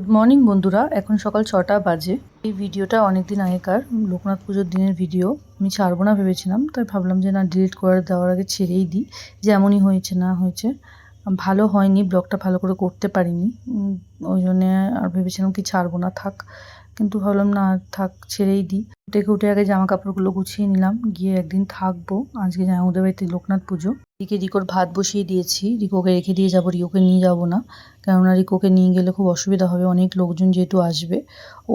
Good morning বন্ধুরা, এখন সকাল 6টা বাজে। এই ভিডিওটা অনেকদিন আগেকার লোকনাথ পুজোর দিনের ভিডিও। আমি ছাড়বো না ভেবেছিলাম, তাই ভাবলাম যে না, ডিলিট করে দেওয়ার আগে ছেড়েই দিই। যেমনই হয়েছে না হয়েছে, ভালো হয়নি, ব্লগটা ভালো করে করতে পারিনি। ওই জন্যে আর ভেবেছিলাম কি ছাড়বো না, থাক। কিন্তু ভাবলাম না, থাক, ছেড়েই দিই। উঠে আগে জামা কাপড়গুলো গুছিয়ে নিলাম, গিয়ে একদিন থাকবো। আজকে ওদের বাড়িতে লোকনাথ পুজো। এদিকে রিকোর ভাত বসিয়ে দিয়েছি, রিকোকে রেখে দিয়ে যাবো, রিকোকে নিয়ে যাবো না। কেননা রিকোকে নিয়ে গেলে খুব অসুবিধা হবে, অনেক লোকজন যেহেতু আসবে,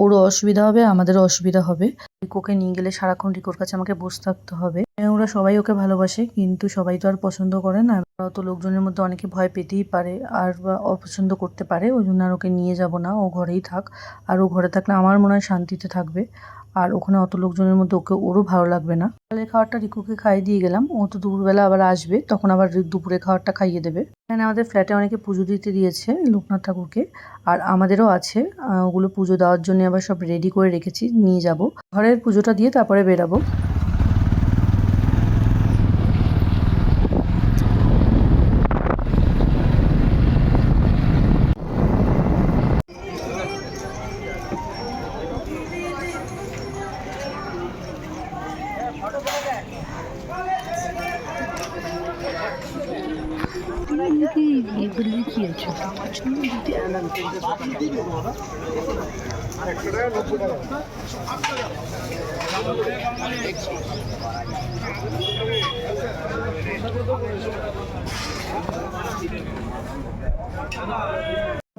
ওরও অসুবিধা হবে, আমাদেরও অসুবিধা হবে। রিকোকে নিয়ে গেলে সারাক্ষণ রিকোর কাছে আমাকে বসে থাকতে হবে। ওরা সবাই ওকে ভালোবাসে, কিন্তু সবাই তো আর পছন্দ করে না। অত লোকজনের মধ্যে অনেকে ভয় পেতেই পারে আর অপছন্দ করতে পারে। ওই জন্য আর ওকে নিয়ে যাব না, ও ঘরেই থাক। আর ও ঘরে থাকলে আমার মনে হয় শান্তিতে থাকবে। আর ওখানে অত লোকজনের মধ্যে ওরও ভালো লাগবে না। সকালের খাবারটা রিকুকে খাইয়ে দিয়ে গেলাম, ও তো দুপুরবেলা আবার আসবে, তখন আবার দুপুরে খাবারটা খাইয়ে দেবে। এখানে আমাদের ফ্ল্যাটে অনেকে পুজো দিতে দিয়েছে লোকনাথ ঠাকুরকে, আর আমাদেরও আছে। ওগুলো পুজো দেওয়ার জন্য আবার সব রেডি করে রেখেছি, নিয়ে যাব। ঘরের পুজোটা দিয়ে তারপরে বেরাবো।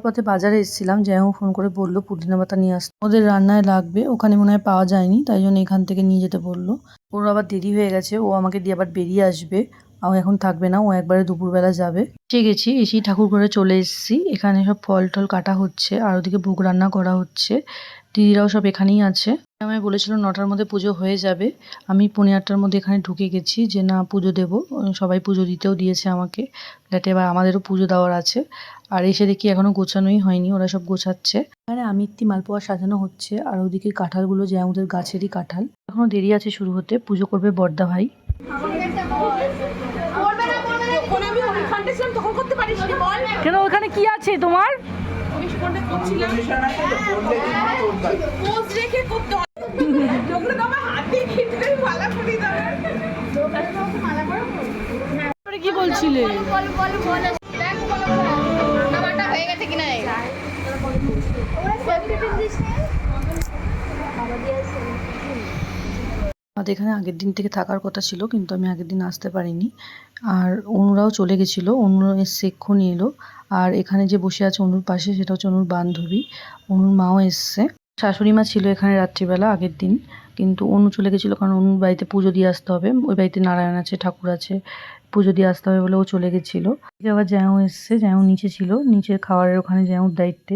পথে বাজারে এসেছিলাম, জ্যায়ও ফোন করে বললো পুদিনা পাতা নিয়ে আসতে, ওদের রান্নায় লাগবে। ওখানে মনে হয় পাওয়া যায়নি, তাই জন্য এখান থেকে নিয়ে যেতে বললো। ওর আবার দেরি হয়ে গেছে, ও আমাকে দিয়ে আবার বেরিয়ে আসবে। ও এখন থাকবে না, ও একবারে দুপুরবেলা যাবে। এসেই ঠাকুর ঘরে চলে এসেছি। এখানে সব ফল টল কাটা হচ্ছে, আর ওদিকে ভোগ রান্না করা হচ্ছে। দিদিরাও সব এখানেই আছে। আমায় বলেছিল 9টার মধ্যে পুজো হয়ে যাবে। আমি 8:45টার মধ্যে এখানে ঢুকে গেছি যে না, পুজো দেবো। সবাই পুজো দিতেও দিয়েছে আমাকে ফ্ল্যাটে, এবার আমাদেরও পুজো দেওয়ার আছে। আর এসে দেখি এখনো গোছানোই হয়নি, ওরা সব গোছাচ্ছে। এখানে আমিত্তি মালপোয়া সাজানো হচ্ছে, আর ওদিকে কাঁঠালগুলো যে আমাদের গাছেরই কাঁঠাল। এখনো দেরি আছে শুরু হতে, পুজো করবে বড়দা ভাই। কেন, ওখানে কি আছে তোমার? কি বলছিলে? আমাদের এখানে আগের দিন থেকে থাকার কথা ছিল, কিন্তু আমি আগের দিন আসতে পারিনি। আর অনুরাও চলে গেছিলো, অনু এসছে এক্ষুনি এলো। আর এখানে যে বসে আছে অনুর পাশে, সেটা হচ্ছে অনুর বান্ধবী। অনুর মাও এসছে। শাশুড়ি মা ছিল এখানে রাত্রিবেলা আগের দিন, কিন্তু অনু চলে গেছিলো, কারণ অনুর বাড়িতে পুজো দিয়ে আসতে হবে। ওই বাড়িতে নারায়ণ আছে, ঠাকুর আছে, পুজো দিয়ে আসতে হবে বলে ও চলে গেছিলো। আবার জ্যাও এসছে, জ্যাও নিচে ছিল, নিচে খাবারের ওখানে জ্যাওর দায়িত্বে।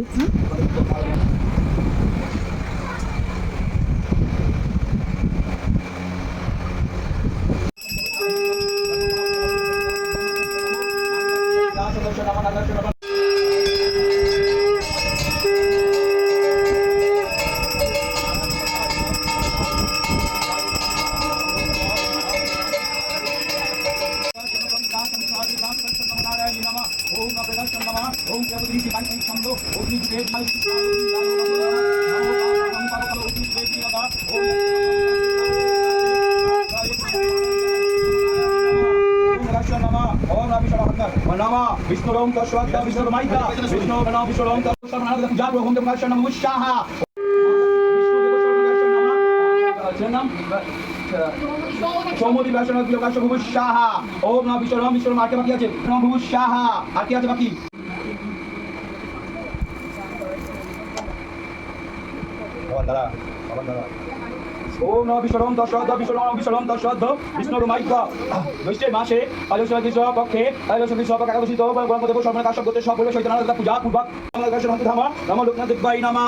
Vishnuram Tashwata Vishnumaita Vishnu Gana Vishnuram Tashwata Jago Hum Dev Gashanam Mushaha Somodi Gashanam Gashanam Mushaha Om Na Vishnuram Vishnuram Ake Baki Ache Nam Mushaha Ake Ache Baki Awandara Om Namo Vishnuram Tashwata Vishnuram Tashwata Vishnurumaika Vishnu Mashe Alosha Vishnu Pokhe Alosha Vishnu Pokhe Alosha Vishnu Pokhe Alosha Vishnu Pokhe Alosha Vishnu Pokhe Alosha Vishnu Pokhe Puja Purvak Alosha Vishnu Pokhe Dhama Nama Loknath Devai Nama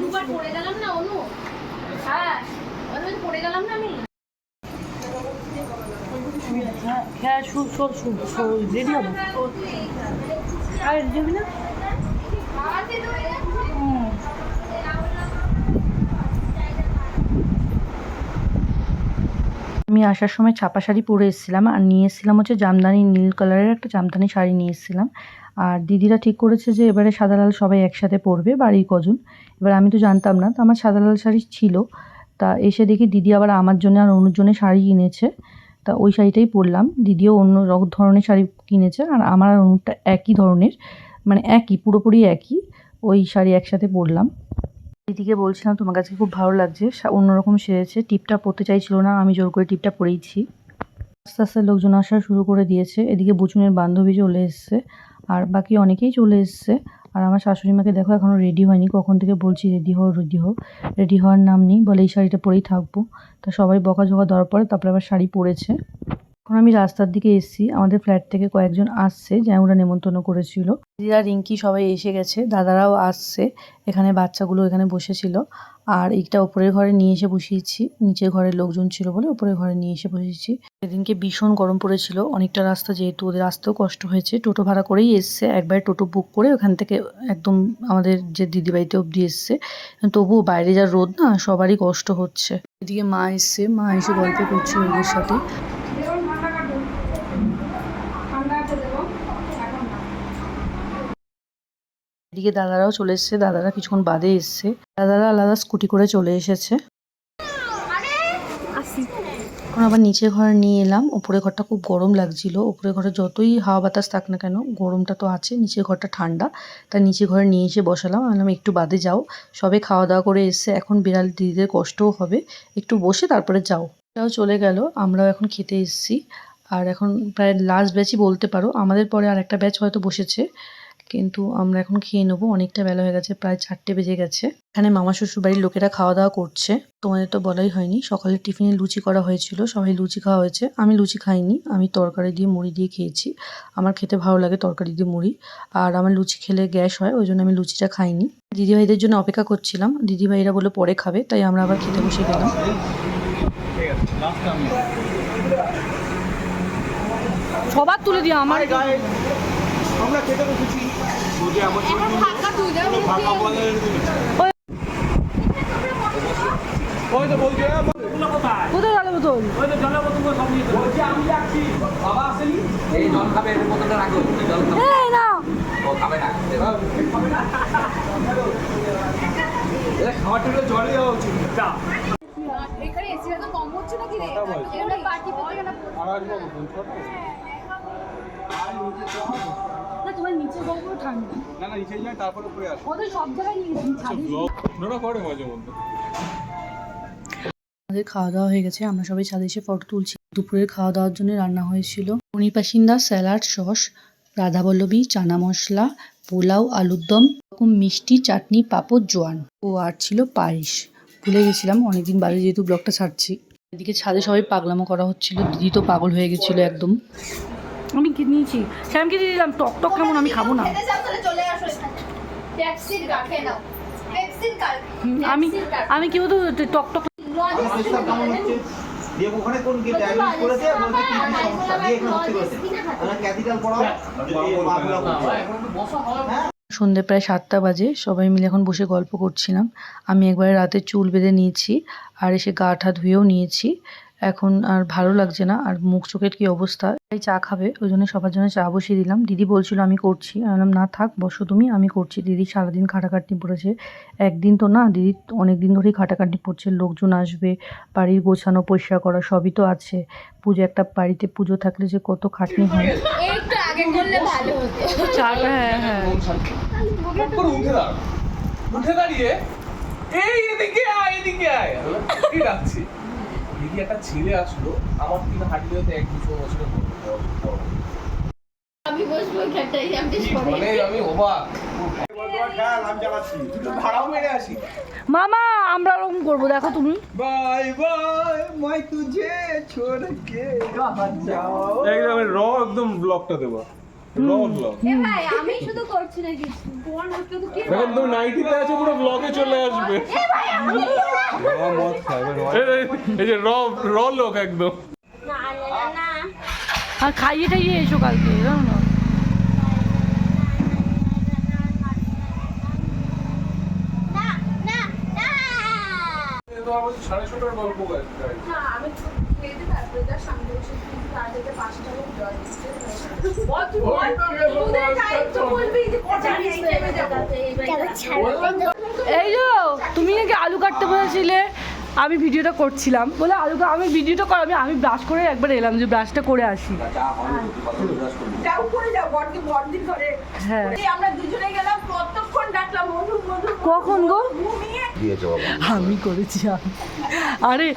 দুবার পড়ে গেলাম না অনু। হ্যাঁ হ্যাঁ ready হবো আর যাবি না আমি আসার সময় ছাপা শাড়ি পরে এসেছিলাম আর নিয়ে এসেছিলাম হচ্ছে জামদানি নীল কালারের একটা জামদানি শাড়ি নিয়ে এসেছিলাম। আর দিদিরা ঠিক করেছে যে এবারে সাদা লাল সবাই একসাথে পরবে বাড়ির কজন। এবার আমি তো জানতাম না, তো আমার সাদা লাল শাড়ি ছিল, তা এসে দেখি দিদি আবার আমার জন্য আর অনুর জন্য শাড়ি কিনেছে, তা ওই শাড়িটাই পরলাম। দিদিও অন্য ধরনের শাড়ি কিনেছে আর আমার আর অনুরটা একই ধরনের, মানে একই পুরোপুরি একই, ওই শাড়ি একসাথে পরলাম। দিদিকে বলছিলাম তোমার কাছে খুব ভালো লাগছে, অন্যরকম সেরেছে, টিপটা পরতে চাইছিল না, আমি জোর করে টিপটা পরেইছি। আস্তে আস্তে লোকজন আসা শুরু করে দিয়েছে। এদিকে বুচুনের বান্ধবী চলে এসছে আর বাকি অনেকেই চলে এসছে। আর আমার শাশুড়ি মাকে দেখো এখনও রেডি হয়নি, কখন থেকে বলছি রেডি হও রেডি হও, রেডি হওয়ার নাম নেই, বলে এই শাড়িটা পরেই থাকবো। তা সবাই বকাঝকা দেওয়ার পরে তারপরে আবার শাড়ি পরেছে। এখন আমি রাস্তার দিকে এসেছি, আমাদের ফ্ল্যাট থেকে কয়েকজন আসছে যা ওরা নেমন্তন্ন করেছিল। দিদিরা রিঙ্কি সবাই এসে গেছে, দাদারাও আসছে, এখানে বাচ্চাগুলো এখানে বসেছিল। আর এইটা ওপরের ঘরে নিয়ে এসে বসিয়েছি, নিচের ঘরের লোকজন ছিল বলে ওপরের ঘরে নিয়ে এসে বসিয়েছি। সেদিনকে ভীষণ গরম পড়েছিল, অনেকটা রাস্তা যেহেতু ওদের আসতেও কষ্ট হয়েছে, টোটো ভাড়া করেই এসছে, একবারে টোটো বুক করে ওখান থেকে একদম আমাদের যে দিদিবাড়িতে অবধি এসছে। তবুও বাইরে যা রোদ না, সবারই কষ্ট হচ্ছে। এদিকে মা এসছে, মা এসে গল্প করছে ওদের সাথে। এদিকে দাদারাও চলে এসছে, দাদারা কিছুক্ষণ বাদে এসছে, দাদারা আলাদা স্কুটি করে চলে এসেছে। এখন আবার নিচের ঘরে নিয়ে এলাম, উপরের ঘরটা খুব গরম লাগছিল, উপরের ঘরে যতই হাওয়া বাতাস থাক না কেন গরমটা তো আছে, নিচের ঘরটা ঠান্ডা, তাই নিচের ঘরে নিয়ে এসে বসালাম। বললাম একটু বাদে যাও, সবে খাওয়া দাওয়া করে এসছে, এখন বিড়াল দিদিদের কষ্টও হবে, একটু বসে তারপরে যাও। তাও চলে গেল, আমরাও এখন খেতে এসেছি। আর এখন প্রায় লাস্ট ব্যাচই বলতে পারো, আমাদের পরে আর একটা ব্যাচ হয়তো বসেছে, কিন্তু আমরা এখন খেয়ে নেবো, অনেকটা বেলা হয়ে গেছে, প্রায় 4টে বেজে গেছে। এখানে মামা শ্বশুর বাড়ির লোকেরা খাওয়া দাওয়া করছে। তোমাদের তো বলাই হয়নি, সকালে টিফিনে লুচি করা হয়েছিল, সবাই লুচি খাওয়া হয়েছে। আমি লুচি খাইনি, আমি তরকারি দিয়ে মুড়ি দিয়ে খেয়েছি, আমার খেতে ভালো লাগে তরকারি দিয়ে মুড়ি, আর আমার লুচি খেলে গ্যাস হয়, ওই জন্য আমি লুচিটা খাইনি। দিদিভাইদের জন্য অপেক্ষা করছিলাম, দিদিভাইরা বলে পরে খাবে, তাই আমরা আবার খেতে বসে গেলাম। সবার তুলে দিও আমার আমরা খেতে বসেছি বুঝে আমার জন্য ফাঁকা বলের ওই তো বলছে কোথায় গেল বোতল? ওই তো জলের বোতল সব নিয়ে বলছি আমি যাচ্ছি, বাবা আসেনি, এই জল খাবে, এর বোতলটা রাখো, জল খাবে, এই না ও খাবে না, খাবে না, এ খাওয়ার টেবিলে জল দেওয়া উচিত। যা এখানে এসিটা তো কম হচ্ছে নাকি রে? এখানে পার্টি করতে গেলে না তোমার নিচে গল্পও ঠান্ডা না না নিচে যাই তারপর উপরে আসো ওদের সব জায়গায় নিয়ে ছাড়ি নোরা করে মাঝে মধ্যে। আমাদের খাওয়া দাওয়া হয়ে গেছে, আমরা সবাই ছাদে এসে ফটো তুলছি। দুপুরের খাওয়া দাওয়ার জন্য রান্না হয়েছিল পনির পাসিন্দা, স্যালাড, সস, রাধাবল্লভী, চানা মশলা, পোলাও, আলুর দম, এরকম মিষ্টি, চাটনি, পাঁপড়, জোয়ান, ও আর ছিল পায়েস। ভুলে গেছিলাম, অনেকদিন বাদে যেহেতু ব্লগটা ছাড়ছি। এদিকে ছাদে সবাই পাগলামো করা হচ্ছিল, দিদি তো পাগল হয়ে গেছিল একদম। আমি কি নিয়েছি, শ্যামকে দিয়ে দিলাম, টক টক কেমন, আমি খাবো না। চলে আসো পেপসির গা খেয়ে নাও পেপসির গা আমি কি বলতো টক টক দিয়ে ওখানে কোন কি ডায়াবেটিস করেছে বলতে কি কি সমস্যা দিয়ে এখানে ভর্তি করেছে আমরা ক্যাপিটাল পড়াও সন্ধ্যে প্রায় 7টা বাজে, সবাই মিলে এখন বসে গল্প করছিলাম। আমি একবারে রাতে চুল বেঁধে নিয়েছি আর এসে গা ঠা ধুয়েও নিয়েছি, এখন আর ভালো লাগছে না, আর মুখ চোখের কি অবস্থা। তাই চা খাবে, ওই জন্য সবার জন্য চা বসিয়ে দিলাম। দিদি বলছিল আমি করছি, আমি বললাম না থাক বসো তুমি, আমি করছি। দিদি সারাদিন খাটাখাটনি পড়েছে, একদিন তো না, দিদি অনেক দিন ধরেই খাটাখাটনি পড়ছে, লোকজন আসবে, বাড়ির গোছানো পরিষ্কার করা সবই তো আছে, পুজো, একটা বাড়িতে পুজো থাকলে যে কত খাটনি হয়। একটু আগে করলে ভালো হতো চাটা হ্যাঁ হ্যাঁ উঠে দাঁড়িয়ে এই এদিকে আয় এদিকে আয় কি ডাকছি দিদি একটা ছেলে আসলো আমার থেকে হাঁটলে হতে 1-2 বছরের বড় আমি বসবো খাটাই আমি মানে আমি অবাক আমি চালাচ্ছি দুটো ভাড়াও মেরে আসি মামা আমরা ওরকম করবো, দেখো তুমি। বাই বাই मैं तुझे छोड़ के कहां जाऊं একদম র একদম ব্লগটা দেবো র ব্লগ এ ভাই আমি শুধু করছি না কিছু কোন হচ্ছে তো কি এখন তুমি নাইটিতে আছে পুরো ব্লগে চলে আসবে এ ভাই আমি এই যে র লোক একদম না না না আর খাইয়ে টাইয়ে এসো কালকে, জানো না? তো আমার 6:30টার গল্প গাইছে। না আমি খেয়ে দিই তারপরে যা সামনে বসে তার থেকে 5টা লোক জল দিচ্ছে তোদের দায়িত্ব বলবি যে কটা নেমে যাবো। এই যো তুমি নাকি আলু কাটতে বলেছিলে, আমি ভিডিওটা করছিলাম বলে আমি ভিডিওটা কর, আমি ব্রাশ করে একবার এলাম যে ব্রাশটা করে আসি। যাও করে যাও বড়দিন করে। হ্যাঁ আমরা দুজনে গেলাম, কতক্ষণ ডাকলাম মধু মধু। কখন গো? ঘুমিয়ে আমি করেছি। আরে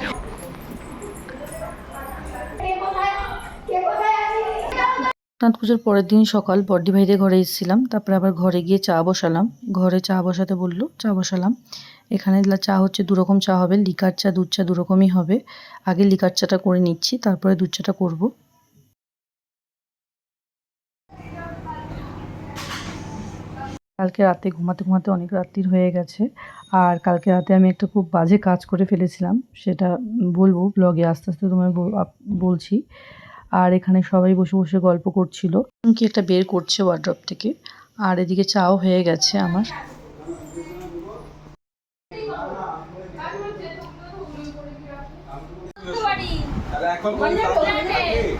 সত্যনারায়ণ পুজোর পরের দিন সকাল বড়দি ভাইদের ঘরে এসেছিলাম, তারপরে আবার ঘরে গিয়ে চা বসালাম। ঘরে চা বসাতে বললো, চা বসালাম। এখানে চা হচ্ছে দুরকম চা হবে, লিকার চা দুধ চা দুরকমই হবে। আগে লিকার চাটা করে নিচ্ছি, তারপরে দুধ চাটা করবো। কালকে রাতে ঘুমাতে ঘুমাতে অনেক রাত্রির হয়ে গেছে। আর কালকে রাতে আমি একটা খুব বাজে কাজ করে ফেলেছিলাম, সেটা বলবো ব্লগে আস্তে আস্তে তোমায় বলছি। আর এখানে সবাই বসে বসে গল্প করছিল, কি একটা বের করছে ওয়ার্ড্রপ থেকে। আর এদিকে চাও হয়ে গেছে আমার।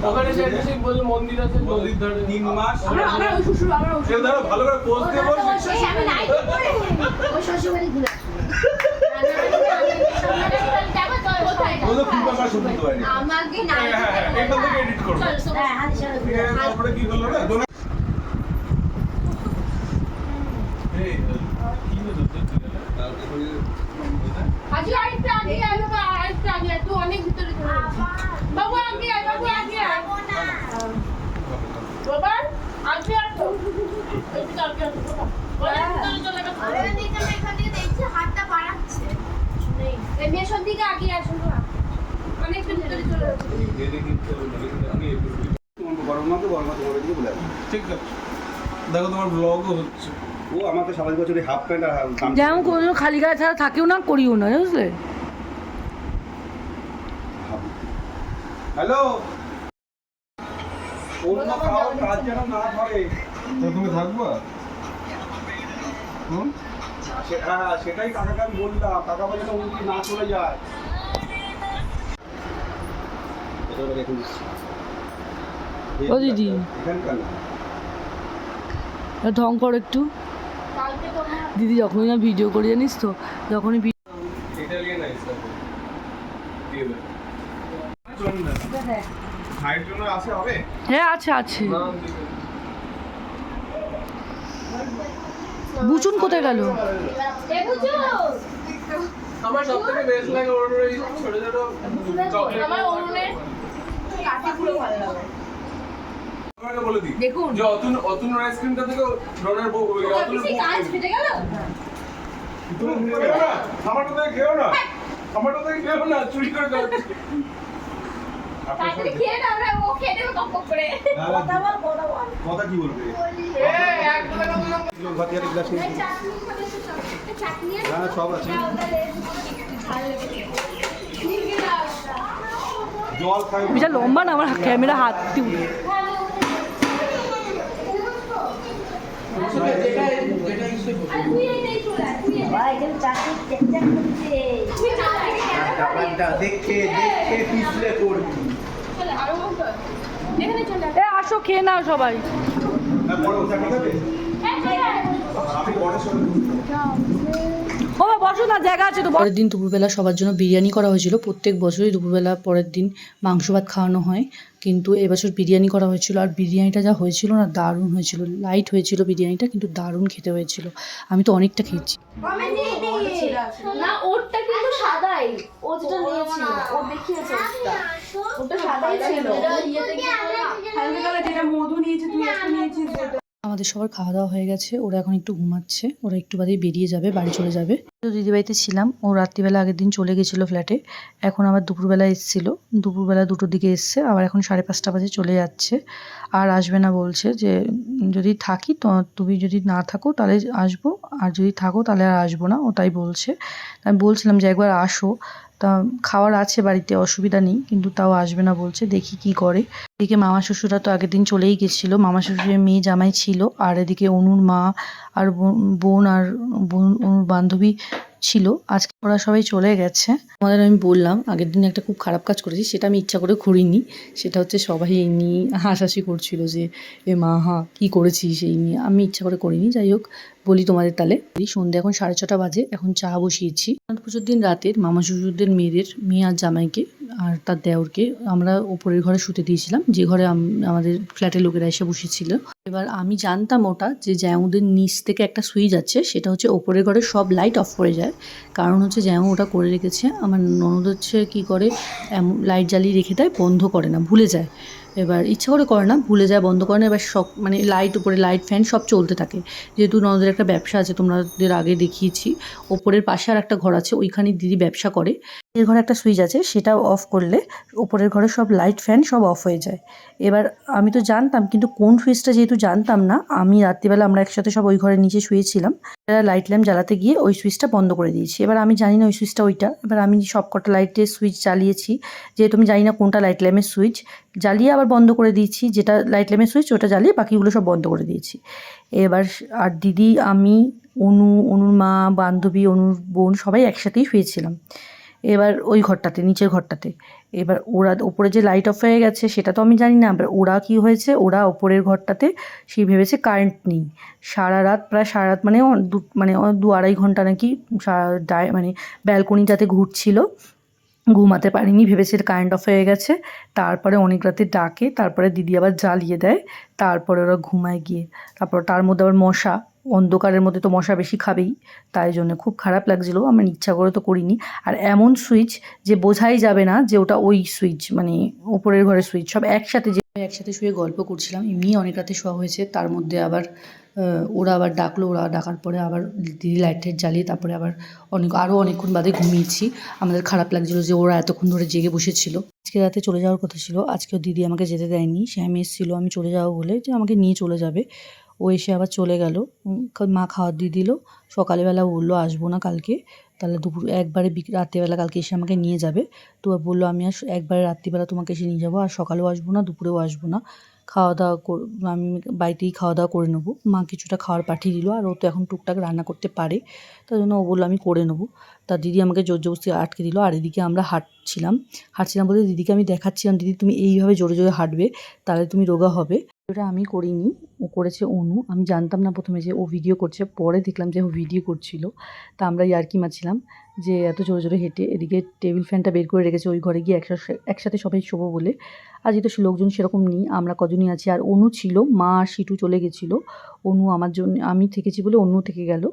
ওখানে যে বলে মন্দির আছে, নদীর ধারে 3 মাস আমরা ওই শ্বশুর কেউ ধরো ভালো করে পোজ দিয়ে বসে। আমি নাইট করে ওই শ্বশুর বাড়ি ঘুরে ওদের ফুল পাশা শুনতে পারি আমাকে নাইট হ্যাঁ এখান থেকে এডিট করব। হ্যাঁ হাতে চলো তারপরে কি করলো না এই কি হলো আজকে আরেকটা আগে তুই অনেক ভিতরে চলে বাবু আগে আয় বাবু আগে আয় বাবা আগে আর তো একটু আগে আসো বাবা ভিতরে চলে গেছে আরে দিকে এখান থেকে দেখছি হাতটা বাড়াচ্ছে নেই এই মেশন দিকে আগে আসো না অনেক ভিতরে চলে গেছে এই দেখি আমি গরম না তো গরম করে দিয়ে বলে ঠিক আছে। দেখো তোমার ব্লগও হচ্ছে। ও আমাকে সারা বছর হাফ প্যান্ট আর যেমন কোনো খালি গায়ে ছাড়া থাকেও না, করিও না, বুঝলে? হ্যালো অন্য কারো কাজ যেন না ধরে। তুমি থাকবা? হ্যাঁ সেটাই কাকাকে আমি বললাম, কাকা বলে না উনি না চলে যায়। ও দিদি এখানকার না ঢং করো একটু। কালকে তোমার দিদি যখনই না ভিডিও করি জানিস তো, যখনই ইটালিয়ান আইস দিয়ে দে। হাইট জন্য আছে হবে? হ্যাঁ আছে আছে। নাম দিবে। বুচুন কোথায় গেল? এ বুঝো আমার সবথেকে বেস্ট লাগে ওর ওই ছোট ছোট চকলেট। আমার অরুণের কাঠিগুলো ভালো লাগে আপনাকে বলে দিই দেখুন যে অতুন আইসক্রিমটা থেকে ডোনার অতুন সেই কাজ ফেটে গেল তুমি খেও না, আমারটা থেকে খেও না, আমারটা থেকে খেও না, চুরি করে খাও। তাড়াতাড়ি খেয়ে নাও না, ও খেয়ে নেবে কপ কপ করে কথা কি বলবে? এই এক টাকা দিলাম। ভাত আর গ্লাস নিয়ে চাটনি খাবে তো চাটনি না সব আছে, জল খাই। বিশাল লম্বা না আমার ক্যামেরা হাত দিয়ে দেখে পিছলে করবি। এখানে চলে এ আসো খেয়ে নাও সবাই। বড় চাকরি খাবে? আমি বড় সঙ্গে ও বসো না, জায়গা আছে তো। পরের দিন দুপুরবেলা সবার জন্য বিরিয়ানি করা হয়েছিল। প্রত্যেক বছরই দুপুরবেলা পরের দিন মাংস ভাত খাওয়ানো হয়, কিন্তু এবছর বিরিয়ানি করা হয়েছিল। আর বিরিয়ানিটা যা হয়েছিল না, দারুণ হয়েছিল। লাইট হয়েছিল বিরিয়ানিটা, কিন্তু দারুণ খেতে হয়েছিল। আমি তো অনেকটা খেয়েছি। না ওরটা কিন্তু সাদাই, ও যেটা নিয়েছিল ও দেখিয়েছে ওটা সাদাই ছিল। হালকা কালার যেটা মধু নিয়েছে তুই একটা নিয়েছিস যেটা। আমাদের সবার খাওয়া দাওয়া হয়ে গেছে, ওরা এখন একটু ঘুমাচ্ছে। ওরা একটু বাদেই বেরিয়ে যাবে, বাড়ি চলে যাবে। তো দিদিবাড়িতে ছিলাম, ও রাত্রিবেলা আগের দিন চলে গেছিলো ফ্ল্যাটে। এখন আবার দুপুরবেলা এসেছিলো, দুপুরবেলা 2টোর দিকে এসছে, আবার এখন 5:30 বাজে চলে যাচ্ছে। আর আসবে না বলছে, যে যদি থাকি তো তুমি যদি না থাকো তাহলে আসবো, আর যদি থাকো তাহলে আর আসবো না, ও তাই বলছে। আমি বলছিলাম যে একবার আসো, তা খাওয়ার আছে বাড়িতে, অসুবিধা নেই, কিন্তু তাও আসবে না বলছে, দেখি কি করে। এদিকে মামা শ্বশুররা তো আগের দিন চলেই গেছিলো, মামা শ্বশুরের মেয়ে জামাই ছিল, আর এদিকে অনুর মা আর বোন আর অনুর বান্ধবী ছিল। আজকে ওরা সবাই চলে গেছে। আমাদের আমি বললাম আগের দিন একটা খুব খারাপ কাজ করেছি, সেটা আমি ইচ্ছা করে করিনি। সেটা হচ্ছে সবাই এই নিয়ে হাসাহাসি করছিল যে এ মা কী করেছিস এই নিয়ে। আমি ইচ্ছা করে করিনি। যাই হোক, বলি তোমাদের তাহলে। এই সন্ধ্যে এখন 6:30 বাজে, এখন চা বসিয়েছি। পুজোর দিন রাতের মামা শ্বশুরদের মেয়ে আর জামাইকে আর তার দেওরকে আমরা ওপরের ঘরে শুতে দিয়েছিলাম, যে ঘরে আমাদের ফ্ল্যাটের লোকেরা এসে বসেছিল। এবার আমি জানতাম ওটা যে জ্যাউদের নিচ থেকে একটা সুইচ আছে, সেটা হচ্ছে ওপরের ঘরে সব লাইট অফ করে যায়। কারণ হচ্ছে জ্যাউ ওটা করে রেখেছে। আমার ননদ হচ্ছে কী করে, লাইট জ্বালিয়ে রেখে দেয়, বন্ধ করে না, ভুলে যায়। এবার ইচ্ছা করে না, ভুলে যায়, বন্ধ করে না। এবার সব মানে লাইট উপরে লাইট ফ্যান সব চলতে থাকে। যেহেতু ননদের একটা ব্যবসা আছে, তোমাদের আগে দেখিয়েছি, ওপরের পাশে আর একটা ঘর আছে, ওইখানে দিদি ব্যবসা করে। এর ঘরে একটা সুইচ আছে, সেটা অফ করলে ওপরের ঘরে সব লাইট ফ্যান সব অফ হয়ে যায়। এবার আমি তো জানতাম, কিন্তু কোন সুইচটা যেহেতু জানতাম না, আমি রাত্রিবেলা আমরা একসাথে সব ওই ঘরের নিচে শুয়েছিলাম, লাইট ল্যাম্প জ্বালাতে গিয়ে ওই সুইচটা বন্ধ করে দিয়েছি। এবার আমি জানি না ওই সুইচটা ওইটা। এবার আমি সব কটা লাইটের সুইচ জ্বালিয়েছি, যেহেতু আমি জানি না কোনটা লাইট ল্যাম্পের সুইচ, জ্বালিয়ে আবার বন্ধ করে দিয়েছি। যেটা লাইট ল্যাম্পের সুইচ ওটা জ্বালিয়ে বাকিগুলো সব বন্ধ করে দিয়েছি। এবার আর দিদি, আমি, অনুর মা, বান্ধবী, অনুর বোন সবাই একসাথেই শুয়েছিলাম এবার ওই ঘরটাতে, নিচের ঘরটাতে। এবার ওরা ওপরে যে লাইট অফ হয়ে গেছে সেটা তো আমি জানি না। এবার ওরা কী হয়েছে, ওরা ওপরের ঘরটাতে সে ভেবেছে কারেন্ট নেই। প্রায় সারা রাত মানে 2-2.5 ঘন্টা নাকি মানে ব্যালকনিটাতে ঘুরছিল, ঘুমাতে পারিনি, ভেবেছে কারেন্ট অফ হয়ে গেছে। তারপরে অনেক রাতে ডাকে, তারপরে দিদি আবার জ্বালিয়ে দেয়, তারপরে ওরা ঘুমায় গিয়ে। তারপর তার মধ্যে আবার মশা, অন্ধকারের মধ্যে তো মশা বেশি খাবেই, তাই জন্য খুব খারাপ লাগছিলো। আমার ইচ্ছা করে তো করিনি। আর এমন সুইচ যে বোঝাই যাবে না যে ওটা ওই সুইচ, মানে ওপরের ঘরের সুইচ। সব একসাথে শুয়ে গল্প করছিলাম, এমনি অনেক রাতে শোয়া হয়েছে। তার মধ্যে আবার ওরা আবার ডাকলো, ওরা ডাকার পরে আবার দিদি লাইট টাইট জ্বালিয়ে তারপরে আবার আরও অনেকক্ষণ বাদে ঘুমিয়েছি। আমাদের খারাপ লাগছিলো যে ওরা এতক্ষণ ধরে জেগে বসেছিল। আজকে রাতে চলে যাওয়ার কথা ছিল, আজকেও দিদি আমাকে যেতে দেয়নি। শ্যাম এসেছিলো আমি চলে যাবো বলে, যে আমাকে নিয়ে চলে যাবে। ও এসে আবার চলে গেল। মা খাবার দিয়ে দিল। সকালবেলা বললো আসবো না কালকে, তাহলে একবারে রাত্রিবেলা কালকে এসে আমাকে নিয়ে যাবে। তো বললো আমি একবারে রাত্রিবেলা তোমাকে এসে নিয়ে যাবো, আর সকালেও আসবো না, দুপুরেও আসবো না। খাওয়া দাওয়া আমি বাড়িতেই খাওয়া দাওয়া করে নেবো। মা কিছুটা খাবার পাঠিয়ে দিল, আর ও তো এখন টুকটাক রান্না করতে পারে, তাই জন্য ও বললো আমি করে নেবো। তা দিদি আমাকে জোর জবরদস্তি আটকে দিল। আর এদিকে আমরা হাঁটছিলাম বলে দিদিকে আমি দেখাচ্ছিলাম, দিদি তুমি এইভাবে জোরে জোরে হাঁটবে, তাহলে তুমি রোগা হবে। ওটা আমি করিনি, ও করেছে অনু। আমি জানতাম না প্রথমে যে ও ভিডিও করছে, পরে দেখলাম যে ও ভিডিও করছিল। তা আমরা ইয়ার্কি মারছিলাম যে এত জোরে জোরে হেঁটে। এদিকে টেবিল ফ্যানটা বের করে রেখেছে ওই ঘরে গিয়ে একসাথে সবাই শোবো বলে। আর যেহেতু লোকজন সেরকম নেই, আমরা কজনই আছি। আর অনু ছিল, মা আর সিটু চলে গেছিলো। অনু আমার জন্য, আমি থেকেছি বলে অনু থেকে গেল।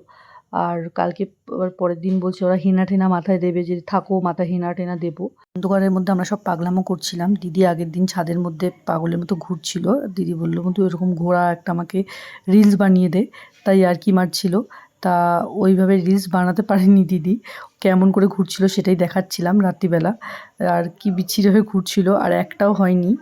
আর কালকে আবার পরের দিন বলছে ওরা হেনা টেনা মাথায় দেবে, যে থাকো মাথায় হেনা টেনা দেবো। অন্ধকারের মধ্যে আমরা সব পাগলামো করছিলাম। দিদি আগের দিন ছাদের মধ্যে পাগলের মতো ঘুরছিল। দিদি বললো কিন্তু এরকম ঘোরা একটা আমাকে রিলস বানিয়ে দে, তাই আর কি মারছিল। তা ওইভাবে রিলস বানাতে পারেনি দিদি, কেমন করে ঘুরছিল সেটাই দেখাচ্ছিলাম রাত্রিবেলা। আর কি বিচ্ছিরিভাবে ঘুরছিল, আর একটাও হয়নি।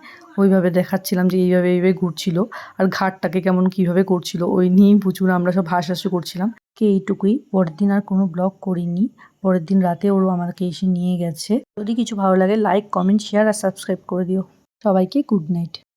ওইভাবে দেখাচ্ছিলাম যে এইভাবে ঘুরছিল, আর ঘাটটাকে কেমন কীভাবে করছিল, ওই নিয়েই প্রচুর আমরা সব হাসাহাসি করছিলাম। এইটুকুই। পরের দিন আর কোনো ব্লগ করিনি। পরের দিন রাতে ওরও আমাকে এসে নিয়ে গেছে। যদি কিছু ভালো লাগে লাইক, কমেন্ট, শেয়ার আর সাবস্ক্রাইব করে দিও। সবাইকে গুড নাইট।